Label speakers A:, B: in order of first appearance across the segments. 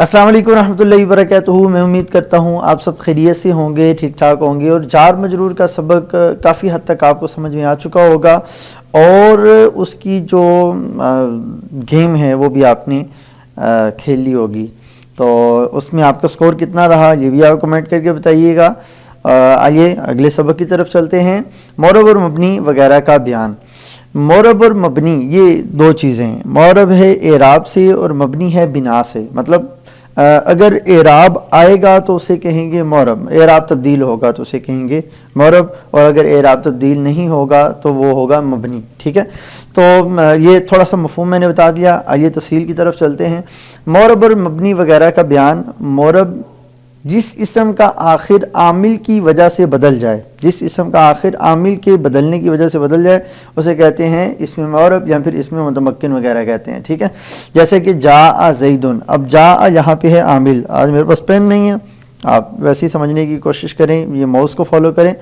A: السلام علیکم ورحمۃ اللہ وبرکاتہ۔ میں امید کرتا ہوں آپ سب خیریت سے ہوں گے، ٹھیک ٹھاک ہوں گے، اور جار مجرور کا سبق کافی حد تک آپ کو سمجھ میں آ چکا ہوگا، اور اس کی جو گیم ہے وہ بھی آپ نے کھیل لی ہوگی۔ تو اس میں آپ کا سکور کتنا رہا یہ بھی آپ کمنٹ کر کے بتائیے گا۔ آئیے اگلے سبق کی طرف چلتے ہیں۔ معرب اور مبنی وغیرہ کا بیان۔ معرب اور مبنی یہ دو چیزیں ہیں، معرب ہے اعراب سے اور مبنی ہے بنا سے۔ مطلب اگر اعراب آئے گا تو اسے کہیں گے معرب، اعراب تبدیل ہوگا تو اسے کہیں گے معرب، اور اگر اعراب تبدیل نہیں ہوگا تو وہ ہوگا مبنی، ٹھیک ہے۔ تو یہ تھوڑا سا مفہوم میں نے بتا دیا، آئیے تفصیل کی طرف چلتے ہیں۔ معرب اور مبنی وغیرہ کا بیان۔ معرب جس اسم کا آخر عامل کی وجہ سے بدل جائے، جس اسم کا آخر عامل کے بدلنے کی وجہ سے بدل جائے اسے کہتے ہیں اسم معرب یا پھر اسم متمکن وغیرہ کہتے ہیں، ٹھیک ہے۔ جیسے کہ جاء زیدن، اب جاء یہاں پہ ہے عامل، آج میرے پاس پین نہیں ہے، آپ ویسے ہی سمجھنے کی کوشش کریں، یہ ماؤس کو فالو کریں،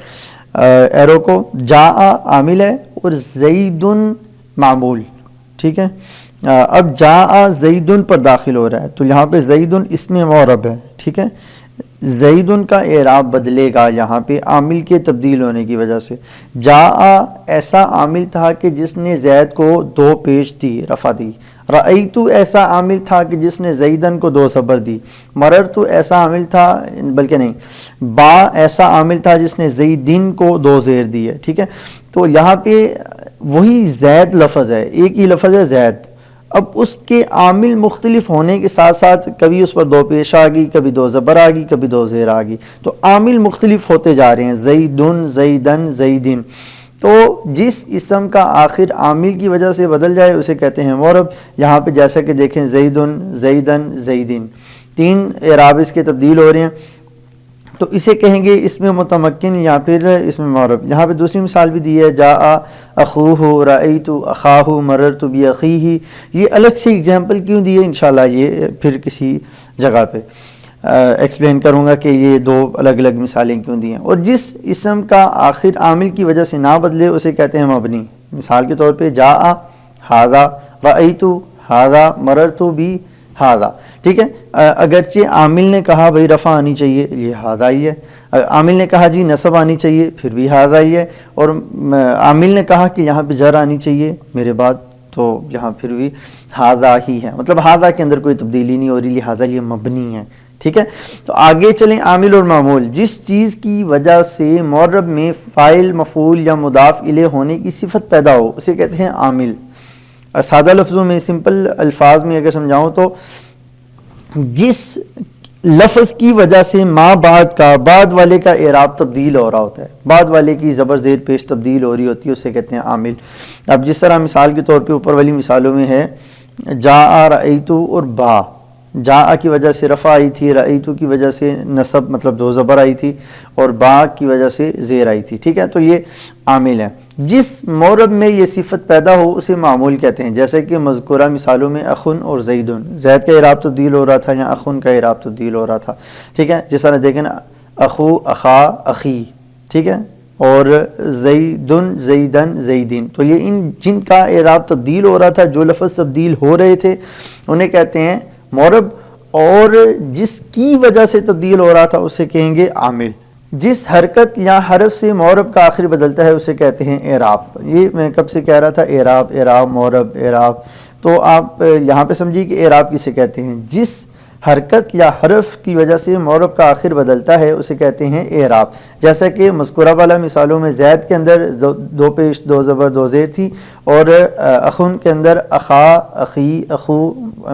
A: ایرو کو۔ جاء عامل ہے اور زیدن معمول، ٹھیک ہے۔ اب جاء زیدن پر داخل ہو رہا ہے تو یہاں پہ زیدن اسم معرب ہے، ٹھیک ہے۔ زیدن کا اعراب بدلے گا یہاں پہ عامل کے تبدیل ہونے کی وجہ سے۔ جاء ایسا عامل تھا کہ جس نے زید کو دو پیش دی، رفع دی۔ رأیت ایسا عامل تھا کہ جس نے زیدن کو دو زبر دی۔ مررت ایسا عامل تھا، بلکہ نہیں، با ایسا عامل تھا جس نے زیدن کو دو زیر دی ہے، ٹھیک ہے۔ تو یہاں پہ وہی زید لفظ ہے، ایک ہی لفظ ہے زید، اب اس کے عامل مختلف ہونے کے ساتھ ساتھ کبھی اس پر دو پیش آ گئی، کبھی دو زبر آ گئی، کبھی دو زیر آ گئی، تو عامل مختلف ہوتے جا رہے ہیں، زیدن، زیدن، زیدن۔ تو جس اسم کا آخر عامل کی وجہ سے بدل جائے اسے کہتے ہیں معرب۔ یہاں پہ جیسا کہ دیکھیں زیدن، زیدن، زیدن، تین اعراب اس کے تبدیل ہو رہے ہیں، تو اسے کہیں گے اسم متمکن یا پھر اسم معرب۔ یہاں پہ دوسری مثال بھی دی ہے، جاء اخوہ، رأیت اخاہ، مررت باخیہ۔ یہ الگ سے اگزامپل کیوں دی ہے انشاءاللہ یہ پھر کسی جگہ پہ ایکسپلین کروں گا کہ یہ دو الگ الگ مثالیں کیوں دی ہیں۔ اور جس اسم کا آخر عامل کی وجہ سے نہ بدلے اسے کہتے ہیں مبنی۔ مثال کے طور پہ جاء ھذا، رأیت ھذا، مررت بی ھذا، ٹھیک ہے۔ اگرچہ عامل نے کہا بھائی رفع آنی چاہیے، یہ ھذا ہی ہے، عامل نے کہا جی نصب آنی چاہیے، پھر بھی ھذا ہی ہے، اور عامل نے کہا کہ یہاں پہ جر آنی چاہیے میرے بعد، تو یہاں پھر بھی ھذا ہی ہے، مطلب ھذا کے اندر کوئی تبدیلی نہیں ہو رہی، لہٰذا یہ مبنی ہے، ٹھیک ہے۔ تو آگے چلیں، عامل اور معمول۔ جس چیز کی وجہ سے معرب میں فاعل، مفعول یا مضاف الیہ ہونے کی صفت پیدا ہو اسے کہتے ہیں عامل۔ سادہ لفظوں میں، سمپل الفاظ میں اگر سمجھاؤں تو جس لفظ کی وجہ سے ما بعد کا، بعد والے کا اعراب تبدیل ہو رہا ہوتا ہے، بعد والے کی زبر زیر پیش تبدیل ہو رہی ہوتی ہے اسے کہتے ہیں عامل۔ اب جس طرح مثال کے طور پہ اوپر والی مثالوں میں ہے جاء، رأیت اور با، جاء کی وجہ سے رفع آئی تھی، رأیت کی وجہ سے نصب مطلب دو زبر آئی تھی، اور با کی وجہ سے زیر آئی تھی، ٹھیک ہے۔ تو یہ عامل ہے۔ جس معرب میں یہ صفت پیدا ہو اسے معمول کہتے ہیں، جیسے کہ مذکورہ مثالوں میں اخن اور زیدن، زید کا اعراب تبدیل ہو رہا تھا یا اخن کا اعراب تبدیل ہو رہا تھا، ٹھیک ہے۔ جس طرح دیکھیں نا، اخو، اخا، اخی، ٹھیک ہے، اور زیدن، زیدن، زیدین، تو یہ ان جن کا اعراب تبدیل ہو رہا تھا، جو لفظ تبدیل ہو رہے تھے انہیں کہتے ہیں معرب، اور جس کی وجہ سے تبدیل ہو رہا تھا اسے کہیں گے عامل۔ جس حرکت یا حرف سے معرب کا آخر بدلتا ہے اسے کہتے ہیں اعراب۔ یہ میں کب سے کہہ رہا تھا، اعراب، اعراب، معرب، اعراب، تو آپ یہاں پہ سمجھیے کہ اعراب کسے کہتے ہیں، جس حرکت یا حرف کی وجہ سے معرب کا آخر بدلتا ہے اسے کہتے ہیں اعراب۔ جیسا کہ مذکورہ والا مثالوں میں زید کے اندر دو پیش، دو زبر، دو زیر تھی، اور اخن کے اندر اخا، اخی، اخو،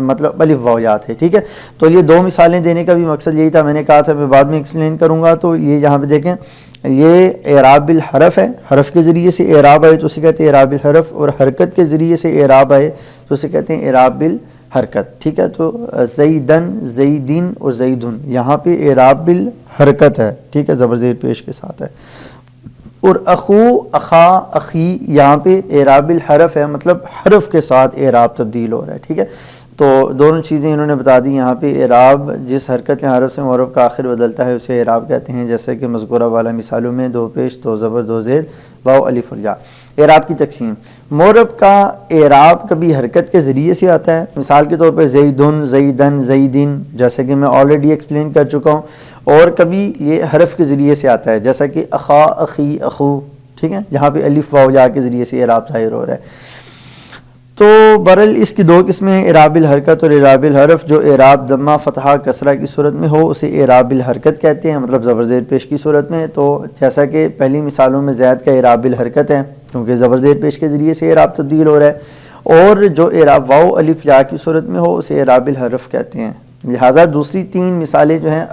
A: مطلب الف واو یا تھے، ٹھیک ہے۔ تو یہ دو مثالیں دینے کا بھی مقصد یہی تھا، میں نے کہا تھا میں بعد میں ایکسپلین کروں گا۔ تو یہ یہاں پہ دیکھیں، یہ اعراب بالحرف ہے، حرف کے ذریعے سے اعراب آئے تو اسے کہتے ہیں اعراب بالحرف، اور حرکت کے ذریعے سے اعراب آئے تو اسے کہتے ہیں اعراب بالحرکت، ٹھیک ہے۔ تو زیدن، زیدین اور زیدن یہاں پہ اعراب بالحرکت ہے، ٹھیک ہے، زبر زیر پیش کے ساتھ ہے۔ اور اخو، اخا، اخی یہاں پہ اعراب الحرف ہے، مطلب حرف کے ساتھ اعراب تبدیل ہو رہا ہے، ٹھیک ہے۔ تو دونوں چیزیں انہوں نے بتا دی یہاں پہ۔ اعراب جس حرکت یا حرف سے معرب کا آخر بدلتا ہے اسے اعراب کہتے ہیں، جیسے کہ مذکورہ والا مثالوں میں دو پیش، دو زبر، دو زیر، واو، الف اور یا۔ اعراب کی تقسیم، معرب کا اعراب کبھی حرکت کے ذریعے سے آتا ہے، مثال کے طور پہ زیدن، زیدن، زیدن، جیسا کہ میں آلریڈی ایکسپلین کر چکا ہوں، اور کبھی یہ حرف کے ذریعے سے آتا ہے، جیسا کہ اخا، اخی، اخو، ٹھیک ہے، جہاں پہ الف واو یا کے ذریعے سے اعراب ظاہر ہو رہا ہے۔ تو برل اس کی دو قسمیں ہیں، اعراب الحرکت اور اعراب الحرف۔ جو اعراب ضمہ، فتحہ، کسرہ کی صورت میں ہو اسے اعراب الحرکت کہتے ہیں، مطلب زبر زیر پیش کی صورت میں۔ تو جیسا کہ پہلی مثالوں میں زید کا اعراب الحرکت ہے کیونکہ زبر زیر پیش کے ذریعے سے اعراب تبدیل ہو رہا ہے، اور جو اعراب واو الف یا کی صورت میں ہو اسے اعراب الحرف کہتے ہیں۔ لہٰذا دوسری تین مثالیں جو ہیں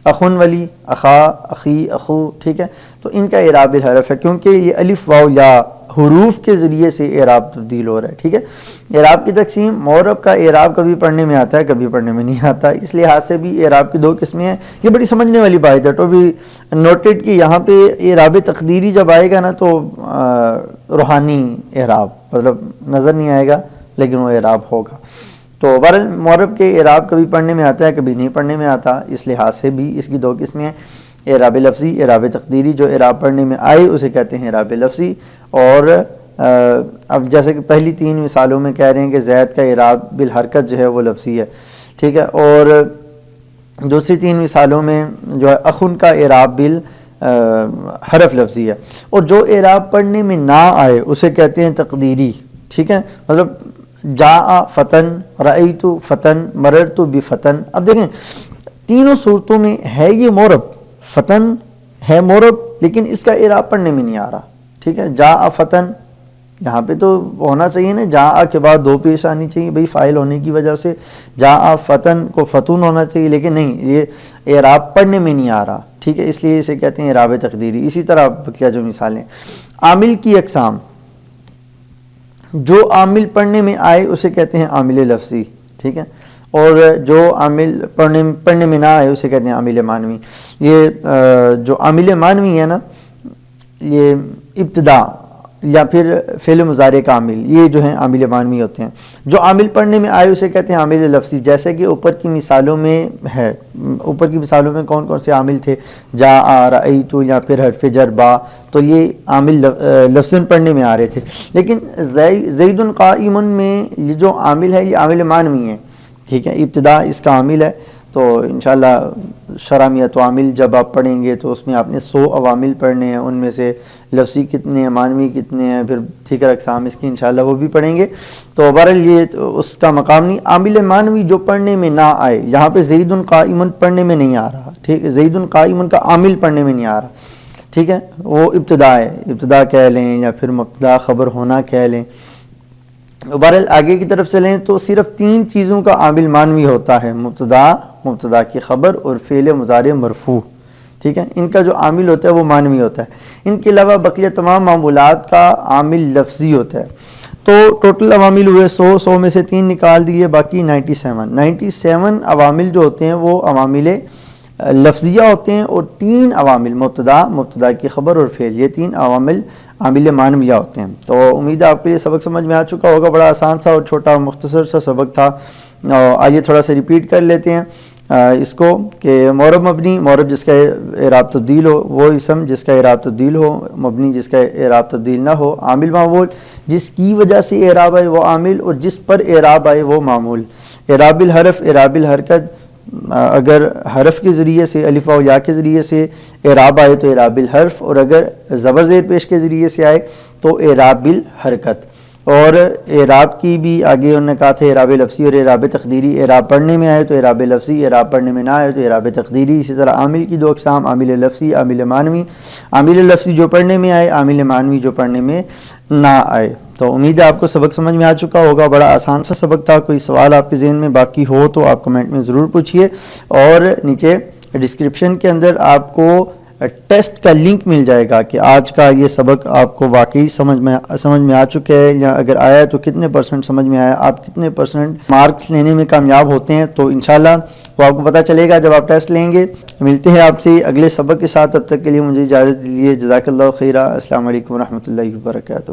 A: اخن ولی، اخا، اخی، اخو، ٹھیک ہے، تو ان کا اعراب الحرف ہے کیونکہ یہ الف واو یا حروف کے ذریعے سے اعراب تبدیل ہو رہا ہے، ٹھیک ہے۔ اعراب کی تقسیم، معرب کا اعراب کبھی پڑھنے میں آتا ہے، کبھی پڑھنے میں نہیں آتا، اس لحاظ سے بھی اعراب کی دو قسمیں ہیں۔ یہ بڑی سمجھنے والی بات ہے، تو بھی نوٹڈ کہ یہاں پہ اعراب تقدیری جب آئے گا نا تو روحانی اعراب، مطلب نظر نہیں آئے گا لیکن وہ اعراب ہوگا۔ تو بہرحال معرب کے اعراب کبھی پڑھنے میں آتا ہے، کبھی نہیں پڑھنے میں آتا، اس لحاظ سے بھی اس کی دو قسمیں ہیں، اعراب لفظی، اعراب تقدیری۔ جو اعراب پڑھنے میں آئے اسے کہتے ہیں اعراب لفظی، اور اب جیسے کہ پہلی تین مثالوں میں کہہ رہے ہیں کہ زید کا اعراب بالحرکت جو ہے وہ لفظی ہے، ٹھیک ہے، اور دوسری تین مثالوں میں جو ہے اخن کا اعراب بالحرف لفظی ہے، اور جو اعراب پڑھنے میں نہ آئے اسے کہتے ہیں تقدیری، ٹھیک ہے، مطلب جاء فتن، رأیت فتن، مررت بفتن۔ اب دیکھیں تینوں صورتوں میں ہے یہ معرب، فتن ہے معرب لیکن اس کا اعراب پڑھنے میں نہیں آ رہا، ٹھیک ہے۔ جاء فتن، یہاں پہ تو ہونا چاہیے نا، جاء کے بعد دو پیش آنی چاہیے بھئی فاعل ہونے کی وجہ سے، جاء فتن کو فتون ہونا چاہیے، لیکن نہیں، یہ اعراب پڑھنے میں نہیں آ رہا، ٹھیک ہے، اس لیے اسے کہتے ہیں اعراب تقدیری۔ اسی طرح بقیہ جو مثالیں، عامل کی اقسام، جو عامل پڑھنے میں آئے اسے کہتے ہیں عامل لفظی، ٹھیک ہے، اور جو عامل پڑھنے میں نہ آئے اسے کہتے ہیں عامل معنوی۔ یہ جو عامل معنوی ہے نا، یہ ابتدا یا پھر فعل مضارع کا عامل، یہ جو ہیں عامل معنوی ہوتے ہیں۔ جو عامل پڑھنے میں آئے اسے کہتے ہیں عامل لفظی، جیسے کہ اوپر کی مثالوں میں ہے، اوپر کی مثالوں میں کون کون سے عامل تھے، جاء، رأیت یا پھر حرف جر با، تو یہ عامل لفظاً پڑھنے میں آ رہے تھے۔ لیکن زید قائم میں یہ جو عامل ہے یہ عامل معنوی ہے، ٹھیک ہے، ابتدا اس کا عامل ہے۔ تو انشاءاللہ شرامیت عامل جب آپ پڑھیں گے تو اس میں آپ نے 100 عوامل پڑھنے ہیں، ان میں سے لفظی کتنے ہیں، معنوی کتنے ہیں، پھر ٹھیک ہے اقسام اس کی انشاءاللہ وہ بھی پڑھیں گے۔ تو بہرحال یہ اس کا مقام نہیں، عامل معنوی جو پڑھنے میں نہ آئے، یہاں پہ زید قائم پڑھنے میں نہیں آ رہا، ٹھیک ہے، زید قائم کا عامل پڑھنے میں نہیں آ رہا، ٹھیک ہے، وہ ابتدا ہے، ابتدا کہہ لیں یا پھر مبتدا خبر ہونا کہہ لیں۔ بہرحال آگے کی طرف چلیں تو صرف تین چیزوں کا عامل معنوی ہوتا ہے، مبتدا، مبتدا کی خبر اور فعل مضارع مرفوع، ٹھیک ہے، ان کا جو عامل ہوتا ہے وہ معنوی ہوتا ہے۔ ان کے علاوہ بقیہ تمام معمولات کا عامل لفظی ہوتا ہے۔ تو ٹوٹل عوامل ہوئے 100 میں سے 3 نکال دیے، باقی 97 عوامل جو ہوتے ہیں وہ عوامل لفظیہ ہوتے ہیں، اور 3 عوامل مبتدا، مبتدا کی خبر اور فعل، یہ 3 عوامل عامل معنویہ ہوتے ہیں۔ تو امید ہے آپ کو یہ سبق سمجھ میں آ چکا ہوگا، بڑا آسان سا اور چھوٹا مختصر سا سبق تھا۔ آئیے تھوڑا سا ریپیٹ کر لیتے ہیں اس کو، کہ معرب مبنی، معرب جس کا اعراب تبدیل ہو وہ اسم جس کا اعراب تبدیل ہو، مبنی جس کا اعراب تبدیل نہ ہو، عامل معمول جس کی وجہ سے اعراب آئے وہ عامل، اور جس پر اعراب آئے وہ معمول۔ اعراب الحرف، اعراب الحرکت، اگر حرف کے ذریعے سے، الف و یا کے ذریعے سے اعراب آئے تو اعراب الحرف، اور اگر زبر زیر پیش کے ذریعے سے آئے تو اعراب الحرکت۔ اور اعراب کی بھی آگے انہوں نے کہا تھا اعراب لفظی اور اعراب تقدیری، اعراب پڑھنے میں آئے تو اعراب لفظی، اعراب پڑھنے میں نہ آئے تو اعراب تقدیری۔ اسی طرح عامل کی 2 اقسام، عامل لفظی، عامل معنوی۔ عامل لفظی جو پڑھنے میں آئے، عامل معنوی جو پڑھنے میں نہ آئے۔ تو امید ہے آپ کو سبق سمجھ میں آ چکا ہوگا، بڑا آسان سا سبق تھا۔ کوئی سوال آپ کے ذہن میں باقی ہو تو آپ کمنٹ میں ضرور پوچھیے، اور نیچے ڈسکرپشن کے اندر آپ کو ٹیسٹ کا لنک مل جائے گا کہ آج کا یہ سبق آپ کو واقعی سمجھ میں آ چکا ہے، یا اگر آیا ہے تو کتنے % سمجھ میں آیا، آپ کتنے % مارکس لینے میں کامیاب ہوتے ہیں۔ تو انشاءاللہ وہ آپ کو پتہ چلے گا جب آپ ٹیسٹ لیں گے۔ ملتے ہیں آپ سے اگلے سبق کے ساتھ، تب تک کے لیے مجھے اجازت دیجیے، جزاک اللہ خیرہ، السلام علیکم ورحمۃ اللہ وبرکاتہ۔